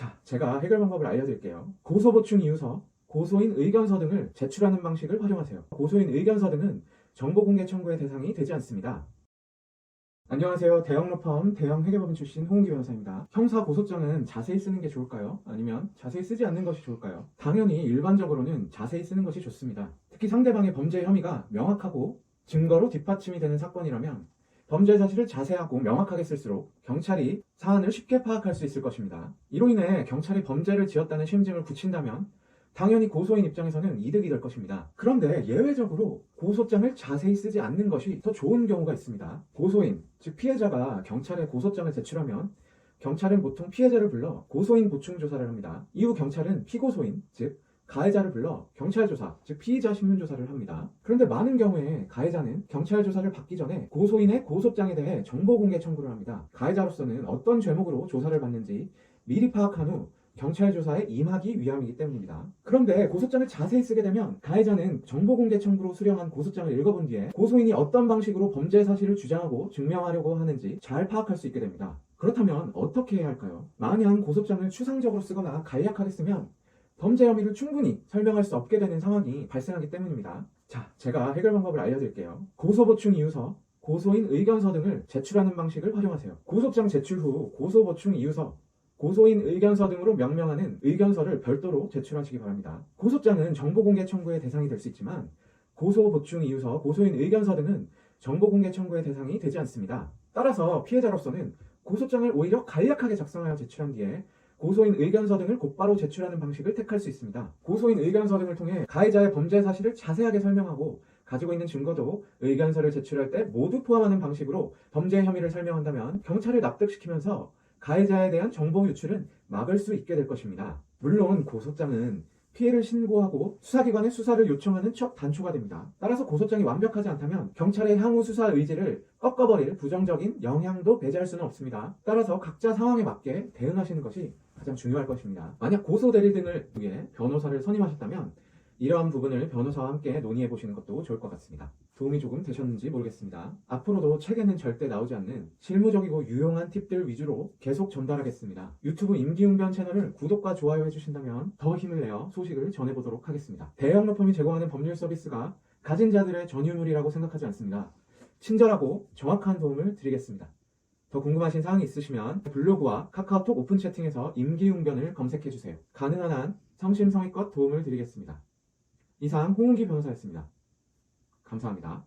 자, 제가 해결 방법을 알려드릴게요. 고소보충 이유서, 고소인 의견서 등을 제출하는 방식을 활용하세요. 고소인 의견서 등은 정보공개 청구의 대상이 되지 않습니다. 안녕하세요. 대형 로펌, 대형 회계법인 출신 홍은기 변호사입니다. 형사 고소장은 자세히 쓰는 게 좋을까요? 아니면 자세히 쓰지 않는 것이 좋을까요? 당연히 일반적으로는 자세히 쓰는 것이 좋습니다. 특히 상대방의 범죄 혐의가 명확하고 증거로 뒷받침이 되는 사건이라면 범죄 사실을 자세하고 명확하게 쓸수록 경찰이 사안을 쉽게 파악할 수 있을 것입니다. 이로 인해 경찰이 범죄를 지었다는 심증을 굳힌다면 당연히 고소인 입장에서는 이득이 될 것입니다. 그런데 예외적으로 고소장을 자세히 쓰지 않는 것이 더 좋은 경우가 있습니다. 고소인, 즉 피해자가 경찰에 고소장을 제출하면 경찰은 보통 피해자를 불러 고소인 보충 조사를 합니다. 이후 경찰은 피고소인, 즉 가해자를 불러 경찰 조사, 즉 피의자 신문 조사를 합니다. 그런데 많은 경우에 가해자는 경찰 조사를 받기 전에 고소인의 고소장에 대해 정보 공개 청구를 합니다. 가해자로서는 어떤 죄목으로 조사를 받는지 미리 파악한 후 경찰 조사에 임하기 위함이기 때문입니다. 그런데 고소장을 자세히 쓰게 되면 가해자는 정보 공개 청구로 수령한 고소장을 읽어본 뒤에 고소인이 어떤 방식으로 범죄 사실을 주장하고 증명하려고 하는지 잘 파악할 수 있게 됩니다. 그렇다면 어떻게 해야 할까요? 만약 고소장을 추상적으로 쓰거나 간략하게 쓰면 범죄 혐의를 충분히 설명할 수 없게 되는 상황이 발생하기 때문입니다. 자, 제가 해결 방법을 알려드릴게요. 고소보충 이유서, 고소인 의견서 등을 제출하는 방식을 활용하세요. 고소장 제출 후 고소보충 이유서, 고소인 의견서 등으로 명명하는 의견서를 별도로 제출하시기 바랍니다. 고소장은 정보공개 청구의 대상이 될 수 있지만 고소보충 이유서, 고소인 의견서 등은 정보공개 청구의 대상이 되지 않습니다. 따라서 피해자로서는 고소장을 오히려 간략하게 작성하여 제출한 뒤에 고소인 의견서 등을 곧바로 제출하는 방식을 택할 수 있습니다. 고소인 의견서 등을 통해 가해자의 범죄 사실을 자세하게 설명하고 가지고 있는 증거도 의견서를 제출할 때 모두 포함하는 방식으로 범죄 혐의를 설명한다면 경찰을 납득시키면서 가해자에 대한 정보 유출은 막을 수 있게 될 것입니다. 물론 고소장은 피해를 신고하고 수사기관에 수사를 요청하는 첫 단초가 됩니다. 따라서 고소장이 완벽하지 않다면 경찰의 향후 수사 의지를 꺾어버릴 부정적인 영향도 배제할 수는 없습니다. 따라서 각자 상황에 맞게 대응하시는 것이 가장 중요할 것입니다. 만약 고소 대리 등을 위해 변호사를 선임하셨다면 이러한 부분을 변호사와 함께 논의해 보시는 것도 좋을 것 같습니다. 도움이 조금 되셨는지 모르겠습니다. 앞으로도 책에는 절대 나오지 않는 실무적이고 유용한 팁들 위주로 계속 전달하겠습니다. 유튜브 임기응변 채널을 구독과 좋아요 해주신다면 더 힘을 내어 소식을 전해보도록 하겠습니다. 대형 로펌이 제공하는 법률 서비스가 가진 자들의 전유물이라고 생각하지 않습니다. 친절하고 정확한 도움을 드리겠습니다. 더 궁금하신 사항이 있으시면 블로그와 카카오톡 오픈 채팅에서 임기응변을 검색해주세요. 가능한 한 성심성의껏 도움을 드리겠습니다. 이상 홍은기 변호사였습니다. 감사합니다.